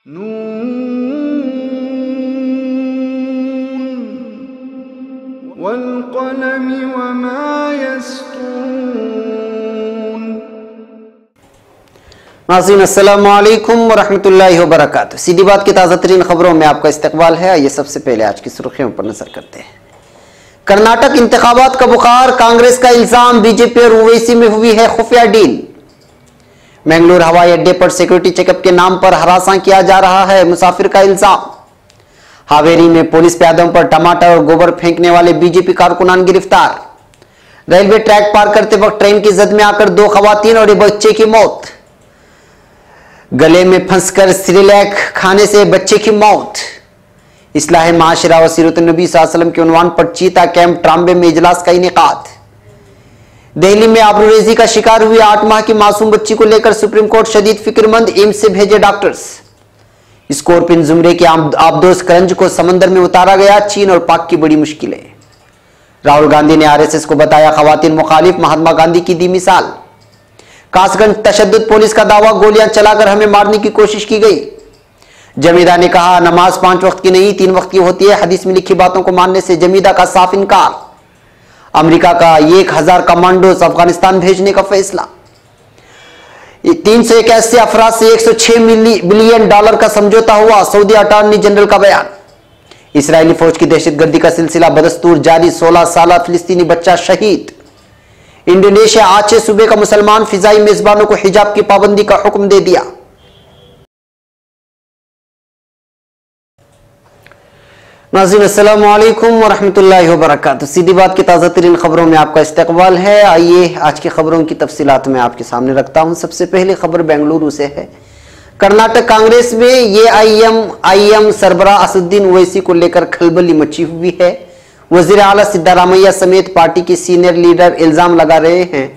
नून वल्क़लमि वमा यस्तूरून। नाज़रीन अस्सलामु अलैकुम वरहमतुल्लाहि वबरकातुहू। सीधी बात की ताज़ा तरीन खबरों में आपका इस्तकबाल है। आइए सबसे पहले आज की सुर्खियों पर नजर करते हैं। कर्नाटक इंतखाबात का बुखार, कांग्रेस का इल्जाम बीजेपी और ओवैसी में हुई है खुफिया डील। मंगलूर हवाई अड्डे पर सिक्योरिटी चेकअप के नाम पर हरासा किया जा रहा है, मुसाफिर का इल्जाम। हावेरी में पुलिस प्यादों पर टमाटर और गोबर फेंकने वाले बीजेपी कारकुनान गिरफ्तार। रेलवे ट्रैक पार करते वक्त ट्रेन की जद में आकर 2 खवातीन और एक बच्चे की मौत। गले में फंसकर सिरिलैक खाने से बच्चे की मौत। इस्लाह माशरा व सीरत नबी सल्लल्लाहु अलैहि वसल्लम के उन्वान पर चीता कैंप ट्राम्बे में इजलास का इनेकाद। दिल्ली में आबरूरेजी का शिकार हुई 8 माह की मासूम बच्ची को लेकर सुप्रीम कोर्ट शदीद फिक्रमंद, एम्स से भेजे डॉक्टर्स। स्कॉर्पियन जुमरे के आबदोस करंज को समंदर में उतारा गया, चीन और पाक की बड़ी मुश्किलें। राहुल गांधी ने आरएसएस को बताया खवातीन मुखालिफ, महात्मा गांधी की दी मिसाल। कासगंज तशद्दुद पुलिस का दावा, गोलियां चलाकर हमें मारने की कोशिश की गई। जमीदा ने कहा नमाज 5 वक्त की नहीं 3 वक्त की होती है, हदीस में लिखी बातों को मानने से जमीदा का साफ इनकार। अमेरिका का 1000 कमांडोज अफगानिस्तान भेजने का फैसला। 381 अफराद से $106 बिलियन का समझौता हुआ, सऊदी अटॉर्नी जनरल का बयान। इसराइली फौज की दहशतगर्दी का सिलसिला बदस्तूर जारी, 16 साल फिलिस्तीनी बच्चा शहीद। इंडोनेशिया आचे सूबे का मुसलमान फिजाई मेजबानों को हिजाब की पाबंदी का हुक्म दे दिया। नाज़रीन अस्सलामु अलैकुम वरहमतुल्लाहि वबरकातुहू। सीधी बात की ताज़ा तरीन खबरों में आपका इस्तकबाल है। आइए आज की खबरों की तफसीलात में आपके सामने रखता हूं। सबसे पहले खबर बेंगलुरु से है। कर्नाटक कांग्रेस में एआईएम सरबराह असदुद्दीन ओवैसी को लेकर खलबली मची हुई है। वजीर आला सिद्धारामैया समेत पार्टी के सीनियर लीडर इल्जाम लगा रहे हैं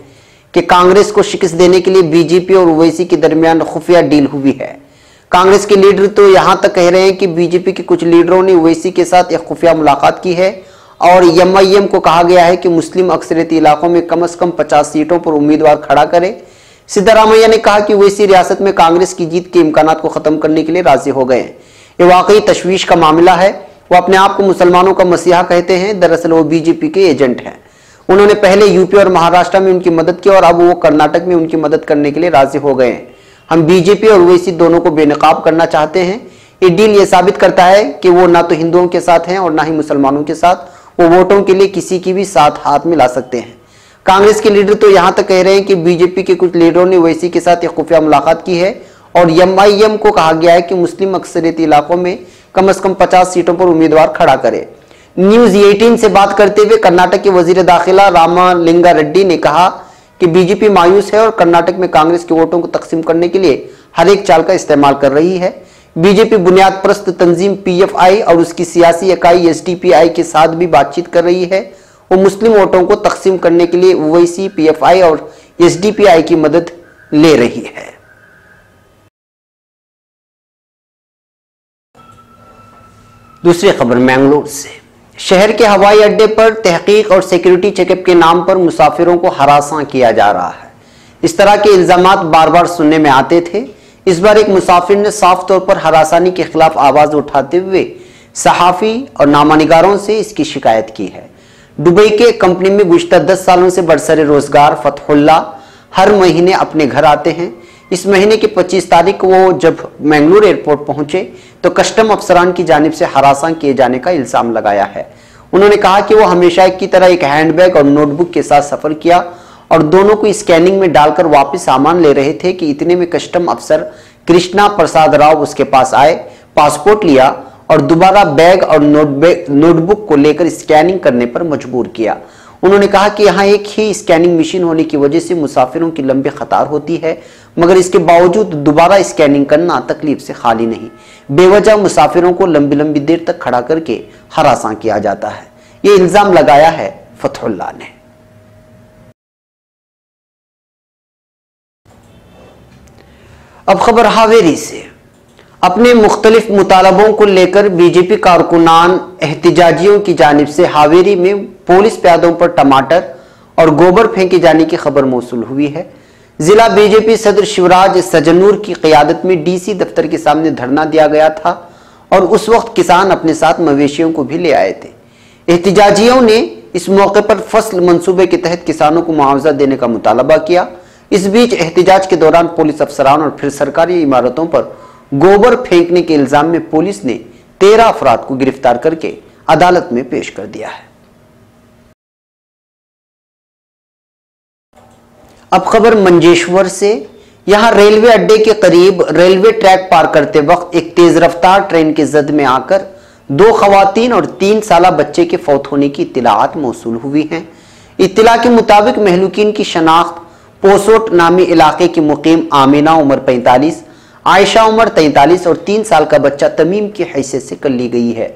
कि कांग्रेस को शिकस्त देने के लिए बीजेपी और ओवैसी के दरमियान खुफिया डील हुई है। कांग्रेस के लीडर तो यहां तक कह रहे हैं कि बीजेपी के कुछ लीडरों ने ओवैसी के साथ एक खुफिया मुलाकात की है और एमआईएम को कहा गया है कि मुस्लिम अक्सरियती इलाकों में कम से कम 50 सीटों पर उम्मीदवार खड़ा करे। सिद्धारामैया ने कहा कि ओवैसी रियासत में कांग्रेस की जीत के इम्कानात को खत्म करने के लिए राजी हो गए हैं। ये वाकई तशवीश का मामला है। वो अपने आप को मुसलमानों का मसीहा कहते हैं, दरअसल वो बीजेपी के एजेंट हैं। उन्होंने पहले यूपी और महाराष्ट्र में उनकी मदद की और अब वो कर्नाटक में उनकी मदद करने के लिए राजी हो गए हैं। हम बीजेपी और ओवैसी दोनों को बेनकाब करना चाहते हैं। ये डील ये साबित करता है कि वो ना तो हिंदुओं के साथ हैं और ना ही मुसलमानों के साथ। वो वोटों के लिए किसी की भी साथ हाथ मिला सकते हैं। कांग्रेस के लीडर तो यहां तक कह रहे हैं कि बीजेपी के कुछ लीडरों ने ओवैसी के साथ एक खुफिया मुलाकात की है और एमआईएम को कहा गया है कि मुस्लिम अक्सरियती इलाकों में कम से कम 50 सीटों पर उम्मीदवार खड़ा करे। न्यूज 18 से बात करते हुए कर्नाटक के वजीर दाखिला रामालिंगा रेड्डी ने कहा कि बीजेपी मायूस है और कर्नाटक में कांग्रेस के वोटों को तकसीम करने के लिए हर एक चाल का इस्तेमाल कर रही है। बीजेपी बुनियाद परस्त तंजीम पीएफआई और उसकी सियासी इकाई एसडीपीआई के साथ भी बातचीत कर रही है। वो मुस्लिम वोटों को तकसीम करने के लिए ओवैसी, पीएफआई और एसडीपीआई की मदद ले रही है। दूसरी खबर मैंगलोर से। शहर के हवाई अड्डे पर तहकीक और सिक्योरिटी चेकअप के नाम पर मुसाफिरों को हरासा किया जा रहा है। इस तरह के इल्जामात बार बार सुनने में आते थे। इस बार एक मुसाफिर ने साफ तौर पर हरासानी के खिलाफ आवाज उठाते हुए सहाफी और नामानिगारों से इसकी शिकायत की है। दुबई के कंपनी में गुज़श्ता 10 सालों से बरसरे रोजगार फतहुल्ला हर महीने अपने घर आते हैं। इस महीने की 25 तारीख को वो जब मंगलूर एयरपोर्ट पहुंचे तो कस्टम अफसरान की जानिब से हरासा किए जाने का इल्जाम लगाया है। उन्होंने कहा कि वो हमेशा की तरह एक हैंडबैग और नोटबुक के साथ सफर किया और दोनों को स्कैनिंग में डालकर वापस सामान ले रहे थे कि इतने में कस्टम अफसर कृष्णा प्रसाद राव उसके पास आए, पासपोर्ट लिया और दोबारा बैग और नोटबुक को लेकर स्कैनिंग करने पर मजबूर किया। उन्होंने कहा कि यहाँ एक ही स्कैनिंग मशीन होने की वजह से मुसाफिरों की लंबी कतार होती है, मगर इसके बावजूद दोबारा स्कैनिंग करना तकलीफ से खाली नहीं। बेवजह मुसाफिरों को लंबी लंबी देर तक खड़ा करके हरासा किया जाता है। ये इल्जाम लगाया है फतहुल्ला ने। अब खबर हावेरी से। अपने मुख्तलिफ मुतालबों को लेकर बीजेपी कारकुनान एहतिजाजियों की जानिब से हावेरी में पुलिस प्यादों पर टमाटर और गोबर फेंके जाने की खबर मौसूल हुई है। जिला बीजेपी सदर शिवराज सजनूर की क़यादत में डीसी दफ्तर के सामने धरना दिया गया था और उस वक्त किसान अपने साथ मवेशियों को भी ले आए थे। एहतिजाजियों ने इस मौके पर फसल मंसूबे के तहत किसानों को मुआवजा देने का मुतालबा किया। इस बीच एहतिजाज के दौरान पुलिस अफसरान और फिर सरकारी इमारतों पर गोबर फेंकने के इल्जाम में पुलिस ने 13 अफराद को गिरफ्तार करके अदालत में पेश कर दिया है। अब खबर मंजेश्वर से। यहां रेलवे अड्डे के करीब रेलवे ट्रैक पार करते वक्त एक तेज रफ्तार ट्रेन की जद में आकर 2 खवातीन और 3 साला बच्चे के फौत होने की इत्तलाआत मौसूल हुई हैं। इत्तला के मुताबिक महलूकीन की शनाख्त पोसोट नामी इलाके की मुकीम आमिना उम्र 45, आयशा उम्र 43 और 3 साल का बच्चा तमीम की हैसियत से कर ली गई है।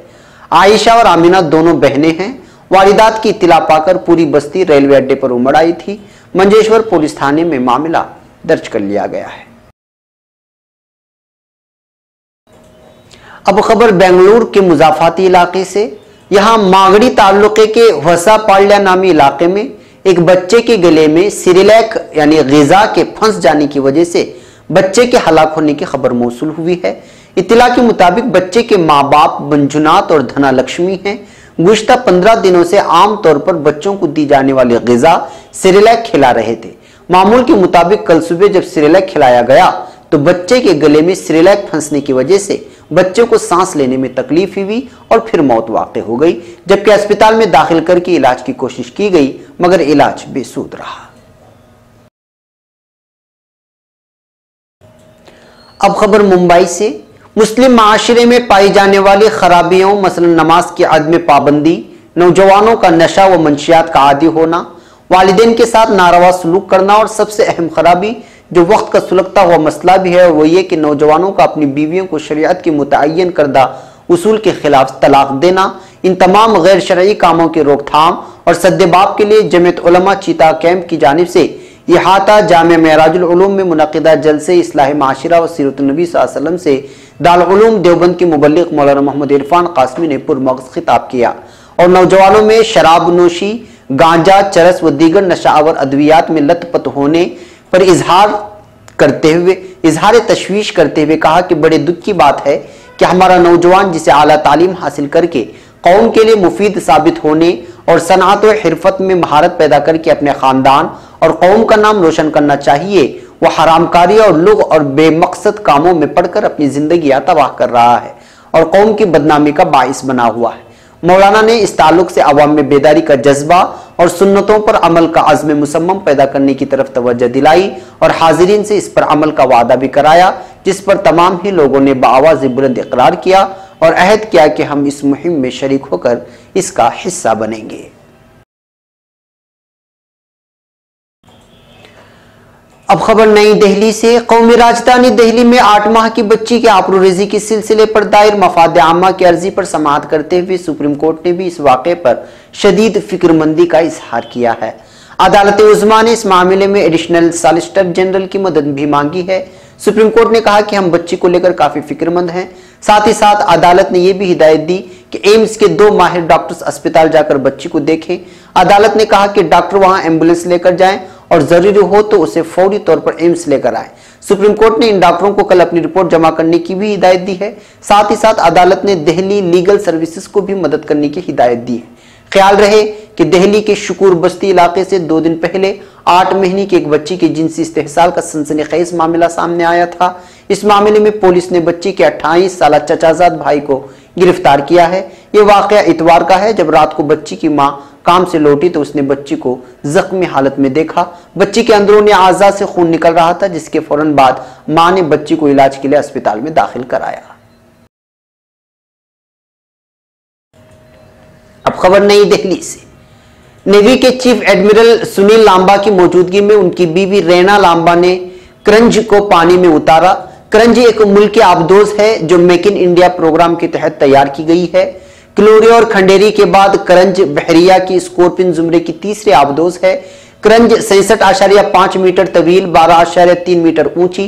आयशा और आमिना दोनों बहनें हैं। वारिदात की इत्तला पाकर पूरी बस्ती रेलवे अड्डे पर उमड़ आई थी। मंजेश्वर पुलिस थाने में मामला दर्ज कर लिया गया है। अब खबर बेंगलुरु के मुजाफाती इलाके से। यहां मागड़ी ताल्लुके के वसा पाल्या नामी इलाके में एक बच्चे के गले में सिरिलैक यानी ग़िज़ा के फंस जाने की वजह से बच्चे के हलाक होने की खबर मौसूल हुई है। इत्तला के मुताबिक बच्चे के माँ बाप मंजुनाथ और धना लक्ष्मी हैं। गुज़िश्ता 15 दिनों से आमतौर पर बच्चों को दी जाने वाली ग़िज़ा सिरिलैक खिला रहे थे। मामूल के मुताबिक कल सुबह जब सिरिलैक खिलाया गया तो बच्चे के गले में सिरिलैक फंसने की वजह से बच्चे को सांस लेने में तकलीफ हुई और फिर मौत वाक़ हो गई, जबकि अस्पताल में दाखिल करके इलाज की कोशिश की गई मगर इलाज बेसूद रहा। अब खबर मुंबई से। मुस्लिम माशरे में पाई जाने वाली खराबियों मसलन नमाज की अदम पाबंदी, नौजवानों का नशा व मंशियात का आदी होना, वालिदैन के साथ नारवा सलूक करना और सबसे अहम खराबी जो वक्त का सुलगता हुआ मसला भी है वो ये कि नौजवानों का अपनी बीवियों को शरीयत के मुतय्यन करदा उसूल के खिलाफ तलाक देना, इन तमाम गैर शरई कामों की रोकथाम और सद्देबाब के लिए जमीयत उलमा चीता कैंप की जानिब से इहाता जामिया मेराजुल उलूम में मुनक़िदा जलसे इस्लाह माशिरा व सीरत नबी सल्लल्लाहु अलैहि वसल्लम से दारुल उलूम देवबंद के मुबल्लिग मौलाना मोहम्मद इरफान कासमी ने पुरमग़ज़ खिताब किया और नौजवानों में शराब नोशी, गांजा, चरस व दीगर नशावर अद्वियात में लतपत होने पर इजहार तशवीश करते हुए कहा कि बड़े दुख की बात है कि हमारा नौजवान जिसे आला तालीम हासिल करके कौम के लिए मुफीद साबित होने और सनात व हिरफत में महारत पैदा करके अपने ख़ानदान और कौम का नाम रोशन करना चाहिए, वह हरामकारी और लुग़ और बेमकसद कामों में पड़कर अपनी ज़िंदगी तबाह कर रहा है और कौम की बदनामी का बाइस बना हुआ है। मौलाना ने इस ताल्लुक से अवाम में बेदारी का जज्बा और सुन्नतों पर अमल का अज़्म मुसम्मम पैदा करने की तरफ तवज्जो दिलाई और हाजिरीन से इस पर अमल का वादा भी कराया, जिस पर तमाम ही लोगों ने बाआवाज़ बुलंद इकरार किया और अहद किया कि हम इस मुहिम में शरीक होकर इसका हिस्सा बनेंगे। अब खबर नई दिल्ली से। कौमी राजधानी दिल्ली में 8 माह की बच्ची के आबरूरेज़ी के सिलसिले पर दायर मफाद आमा की अर्जी पर समाअत करते हुए सुप्रीम कोर्ट ने भी इस वाक़े पर शदीद फिक्रमंदी का इजहार किया है। अदालत उज़्मा ने इस मामले में एडिशनल सॉलिसिटर जनरल की मदद भी मांगी है। सुप्रीम कोर्ट ने कहा कि हम बच्ची को लेकर काफी फिक्रमंद हैं। साथ ही साथ अदालत ने यह भी हिदायत दी कि एम्स के 2 माहिर डॉक्टर्स अस्पताल जाकर बच्ची को देखें। अदालत ने कहा कि डॉक्टर वहां एम्बुलेंस लेकर जाएं और जरूरी हो तो उसे फौरी तौर पर एम्स लेकर आए। सुप्रीम कोर्ट ने इन डॉक्टरों को कल अपनी रिपोर्ट जमा करने की भी हिदायत दी है। साथ ही साथ अदालत ने दिल्ली लीगल सर्विसेज को भी मदद करने की हिदायत दी है। ख्याल रहे कि दिल्ली के शुकूर बस्ती इलाके से 2 दिन पहले 8 महीने की एक बच्ची के जिनसी इस्तेहसाल का सनसनीखेज मामला सामने आया था। इस मामले में पुलिस ने बच्ची के 28 साला चचाजाद भाई को गिरफ्तार किया है। यह वाकया इतवार का है जब रात को बच्ची की मां काम से लौटी तो उसने बच्ची को जख्मी हालत में देखा। बच्ची के अंदरूनी आज़ा से खून निकल रहा था, जिसके फौरन बाद मां ने बच्ची को इलाज के लिए अस्पताल में दाखिल कराया। अब खबर नई दिल्ली से। नेवी के चीफ एडमिरल सुनील लांबा की मौजूदगी में उनकी बीवी रैना लांबा ने करंज को पानी में उतारा। करंज एक मुल्की आबदोज है जो मेक इन इंडिया प्रोग्राम के तहत तैयार की गई है। क्लोरी और खंडेरी के बाद करंज बहरिया की स्कॉर्पियन जुमरे की तीसरी आबदोज है। करंज 66.5 मीटर तवील, 12.3 मीटर ऊंची,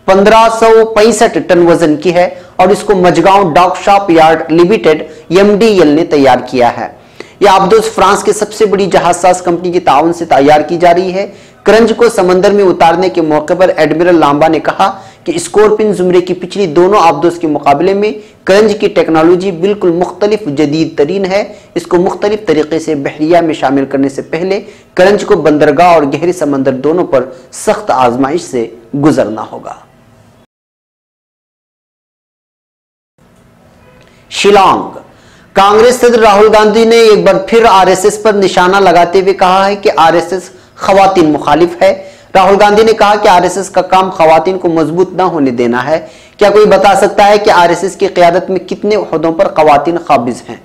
1565 टन वजन की है और इसको Mazagon dock shop yard limited MDL ने तैयार किया है। यह आबदोज फ्रांस के सबसे बड़ी जहाजसाज कंपनी के ताउन से तैयार की जा रही है। करंज को समंदर में उतारने के मौके पर एडमिरल लांबा ने कहा कि स्कॉर्पियन जुमरे की पिछली दोनों आबदोस के मुकाबले में करंज की टेक्नोलॉजी बिल्कुल मुख्तलिफ जदीद तरीन है। इसको मुख्तलिफ तरीके से बहरिया में शामिल करने से पहले करंज को बंदरगाह और गहरी समंदर दोनों पर सख्त आजमाइश से गुजरना होगा। शिलांग कांग्रेस सदर राहुल गांधी ने एक बार फिर आरएसएस पर निशाना लगाते हुए कहा है कि आरएसएस खवातीन मुखालिफ है। राहुल गांधी ने कहा कि आरएसएस का काम खवातीन को मजबूत न होने देना है। क्या कोई बता सकता है कि आरएसएस की क़यादत में कितने ओहदों पर खवातीन काबिज हैं?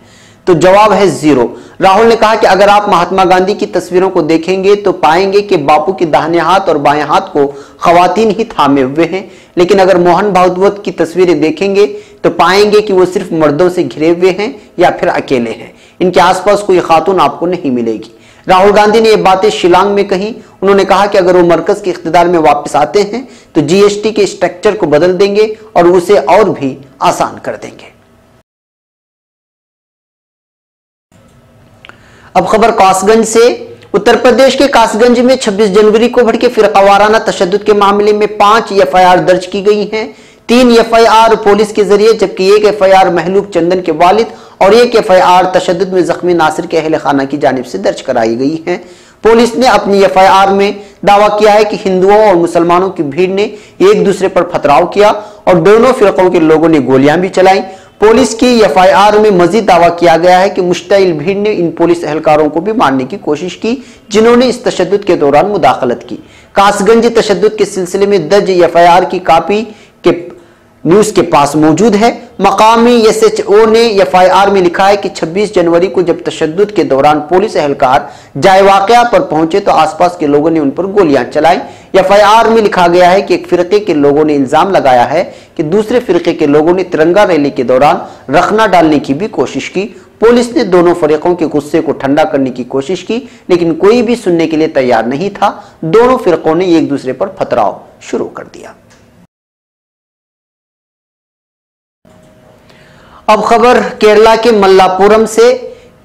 तो जवाब है 0। राहुल ने कहा कि अगर आप महात्मा गांधी की तस्वीरों को देखेंगे तो पाएंगे कि बापू के दाहिने हाथ और बाएं हाथ को खवातीन ही थामे हुए हैं, लेकिन अगर मोहन भागवत की तस्वीरें देखेंगे तो पाएंगे कि वो सिर्फ मर्दों से घिरे हुए हैं या फिर अकेले हैं। इनके आसपास कोई खातून आपको नहीं मिलेगी। राहुल गांधी ने ये बातें शिलांग में कही। उन्होंने कहा कि अगर वो मरकज के इख्तिदार में वापस आते हैं तो जीएसटी के स्ट्रक्चर को बदल देंगे और उसे और भी आसान कर देंगे। अब खबर कासगंज से। उत्तर प्रदेश के कासगंज में 26 जनवरी को भड़के फिरकावाराना तशद्दुद के मामले में 5 एफआईआर दर्ज की गई हैं। 3 एफआईआर पुलिस के जरिए, जबकि 1 एफआईआर महलूक चंदन के वालिद और 1 एफआईआर तशद्दुद में जख्मी नासिर के अहले खाना की जानिब से दर्ज कराई गई है। पुलिस ने अपनी एफआईआर में दावा किया है कि हिंदुओं और मुसलमानों की भीड़ ने एक दूसरे पर पथराव किया और दोनों फिरकों के लोगों ने गोलियां भी चलाई। पुलिस की एफआईआर में मजीद दावा किया गया है कि मुश्तइल भीड़ ने इन पुलिस एहलकारों को भी मारने की कोशिश की जिन्होंने इस तशद्दुद के दौरान मुदाखलत की। कासगंज तशद्दुद के सिलसिले में दर्ज एफआईआर की कापी के न्यूज के पास मौजूद है। मकामी एसएचओ ने एफआईआर में लिखा है कि 26 जनवरी को जब तशद्दुद के दौरान पुलिस एहलकार जाए वाक़या पर पहुंचे तो आसपास के लोगों ने उन पर गोलियां चलाई। एफआईआर में लिखा गया है कि एक फिरके के लोगों ने इल्जाम लगाया है कि दूसरे फिरके के लोगों ने तिरंगा रैली के दौरान रखना डालने की भी कोशिश की। पुलिस ने दोनों फरीकों के गुस्से को ठंडा करने की कोशिश की, लेकिन कोई भी सुनने के लिए तैयार नहीं था। दोनों फिरकों ने एक दूसरे पर पथराव शुरू कर दिया। अब खबर केरला के मल्लापुरम से।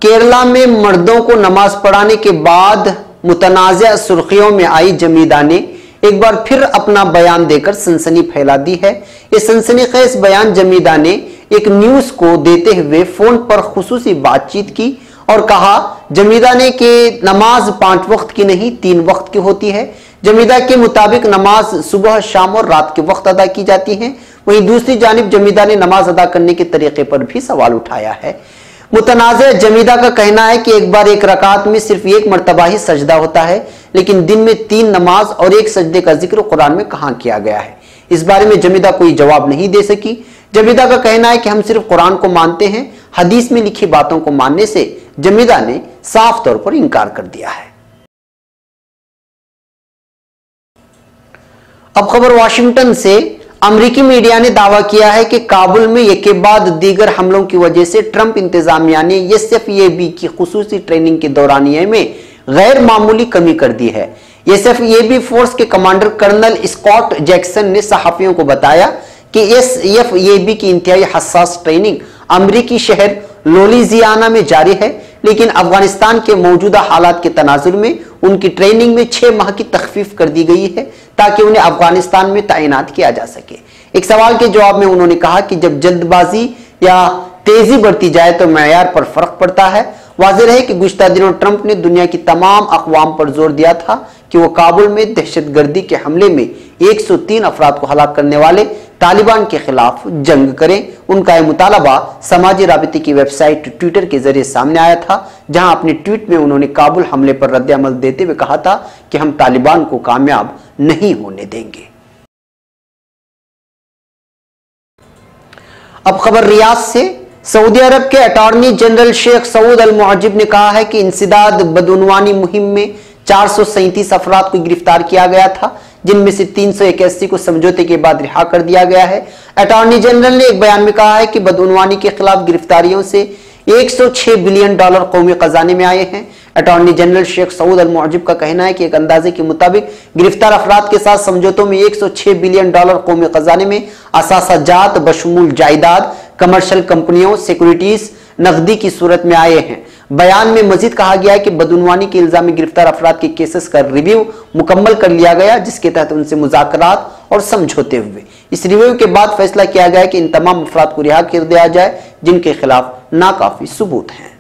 केरला में मर्दों को नमाज पढ़ाने के बाद मुतनाज़ा सुर्खियों में आई जमीदा ने एक बार फिर अपना बयान देकर सनसनी फैला दी है। ये सनसनीखेज बयान जमीदा ने एक न्यूज को देते हुए फोन पर खुसूसी बातचीत की और कहा, जमीदा ने कि नमाज 5 वक्त की नहीं 3 वक्त की होती है। जमीदा के मुताबिक नमाज सुबह, शाम और रात के वक्त अदा की जाती है। वहीं दूसरी जानिब जमीदा ने नमाज अदा करने के तरीके पर भी सवाल उठाया है। मुतनाज़ा जमीदा का कहना है कि एक बार एक रकात में सिर्फ 1 मरतबा ही सजदा होता है, लेकिन दिन में 3 नमाज और 1 सजदे का जिक्र कुरान में कहां किया गया है। इस बारे में जमीदा कोई जवाब नहीं दे सकी। जमीदा का कहना है कि हम सिर्फ कुरान को मानते हैं, हदीस में लिखी बातों को मानने से जमीदा ने साफ तौर पर इंकार कर दिया है। अब खबर वाशिंगटन से। अमेरिकी मीडिया ने दावा किया है कि काबुल में एक के बाद दीगर हमलों की वजह से ट्रंप इंतजामिया ने एसएफएबी की खुसूसी ट्रेनिंग के दौरानिये में गैर मामूली कमी कर दी है। एसएफएबी फोर्स के कमांडर कर्नल स्कॉट जैक्सन ने सहाफियों को बताया कि एसएफएबी की इंतहाई हसास ट्रेनिंग अमेरिकी शहर लुइसियाना में जारी है, लेकिन अफगानिस्तान के मौजूदा हालात के तनाजुर में उनकी ट्रेनिंग में 6 माह की तखफीफ कर दी गई है ताकि उन्हें अफगानिस्तान में तैनात किया जा सके। एक सवाल के जवाब में उन्होंने कहा कि जब जल्दबाजी या तेजी बढ़ती जाए तो मेयार पर फर्क पड़ता है। वाज़ेह है कि गुज़िश्ता दिनों ट्रंप ने दुनिया की तमाम अक़वाम पर जोर दिया था कि वो काबुल में दहशतगर्दी के हमले में 103 अफराद को हलाक करने वाले तालिबान के खिलाफ जंग करें। उनका यह मुतालबा समाजी राबिते की वेबसाइट ट्विटर के जरिए सामने आया था, जहां अपने ट्वीट में उन्होंने काबुल हमले पर रद्द-ए-अमल देते हुए कहा था कि हम तालिबान को कामयाब नहीं होने देंगे। अब खबर रियाद से। सऊदी अरब के अटॉर्नी जनरल शेख सऊद अल मुअज्जिब ने कहा है कि इंसदाद बदउनवानी मुहिम में 437 अफराद को गिरफ्तार किया गया था, जिनमें से 381 को समझौते के बाद रिहा कर दिया गया है। अटॉर्नी जनरल ने एक बयान में कहा है कि बदउनवानी के खिलाफ गिरफ्तारियों से $106 बिलियन कौमी खजाने में आए हैं। अटॉर्नी जनरल शेख सऊद अल मुअज्जिब का कहना है कि एक अंदाजे के मुताबिक गिरफ्तार अफराद के साथ समझौतों में $106 बिलियन कौमी खजाने में असासाजात बशमूल जायदाद, कमर्शियल कंपनियों, सिक्योरिटीज, नकदी की सूरत में आए हैं। बयान में मजीद कहा गया है कि बदउनवानी के इल्जाम में गिरफ्तार अफराद के केसेस का रिव्यू मुकम्मल कर लिया गया, जिसके तहत उनसे मुज़ाकरात और समझौते हुए। इस रिव्यू के बाद फैसला किया गया कि इन तमाम अफराद को रिहा कर दिया जाए जिनके खिलाफ नाकाफी सबूत हैं।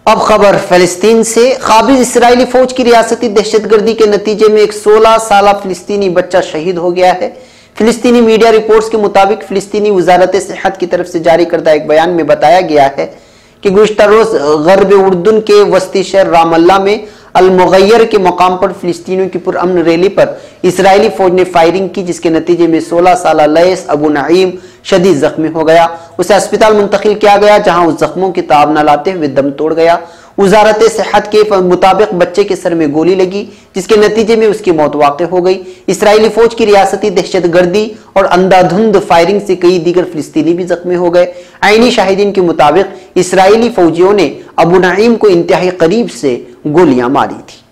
अब खबर फिलिस्तीन से। काबिज इसराइली फौज की रियासती दहशतगर्दी के नतीजे में एक 16 साल फिलिस्तीनी बच्चा शहीद हो गया है। फिलिस्तीनी मीडिया रिपोर्ट्स के मुताबिक फिलिस्तीनी वजारत सेहत की तरफ से जारी करदा एक बयान में बताया गया है कि गुज़िश्ता रोज गर्ब उर्दून के वस्ती शहर रामल्ला में अल-मुगैयर के मकाम पर फिलिस्तीनियों की पुरअमन रैली पर इसराइली फौज ने फायरिंग की, जिसके नतीजे में 16 साल लैस अबू नईम शदीद जख्मी हो गया। उसे अस्पताल मुंतकिल किया गया, जहां उस जख्मों की ताब न लाते हुए दम तोड़ गया। वजारत सेहत के मुताबिक बच्चे के सर में गोली लगी, जिसके नतीजे में उसकी मौत वाक़ हो गई। इसराइली फौज की रियासती दहशतगर्दी और अंधाधुंध फायरिंग से कई दीगर फिलिस्तीनी भी जख्मी हो गए। आईनी शाहिदीन के मुताबिक इसराइली फौजियों ने अबू नईम को इंतहाई करीब से गोलियां मारी थी।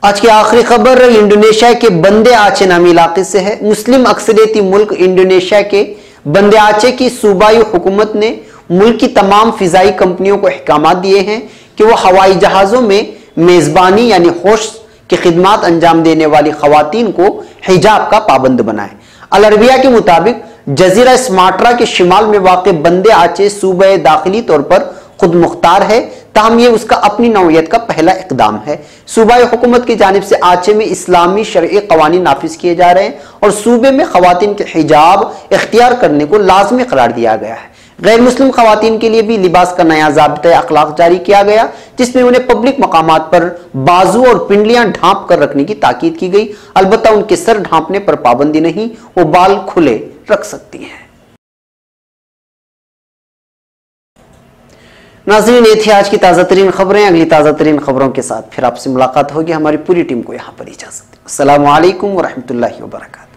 आज की आखिरी खबर इंडोनेशिया के बंदे आचे नामी इलाके से है। मुस्लिम अक्सरियती मुल्क इंडोनेशिया के बंदे आचे की सूबाई हुकूमत ने मुल्क की तमाम फिजाई कंपनियों को अहकामात दिए हैं कि वो हवाई जहाजों में मेजबानी यानी होस्ट की खिदमत अंजाम देने वाली खवातीन को हिजाब का पाबंद बनाए। अल अरबिया के मुताबिक जजीरा स्माट्रा के शिमाल में वाक़ बंदे आचे सूबे दाखिली तौर पर खुद मुख्तार है, ताहम यह उसका अपनी नौयत का पहला इकदाम है। सूबाई हुकूमत की जानिब से आचे में इस्लामी शरई कवानीन नाफिज किए जा रहे हैं और सूबे में खवातीन के हिजाब इख्तियार करने को लाजमी करार दिया गया है। गैर मुस्लिम खवातीन के लिए भी लिबास का नया ज़ाब्ता अखलाक जारी किया गया, जिसमें उन्हें पब्लिक मकामात पर बाजू और पिंडलियां ढांप कर रखने की ताकीद की गई। अलबत्ता उनके सर ढांपने पर पाबंदी नहीं, वो बाल खुले रख सकती हैं। नाज़रीन, ये थी आज की ताज़ा तरीन खबरें। अगली ताज़ा तरीन खबरों के साथ फिर आपसे मुलाकात होगी। हमारी पूरी टीम को यहाँ पर इजाज़त। अस्सलामु अलैकुम व रहमतुल्लाहि व बरकातहू।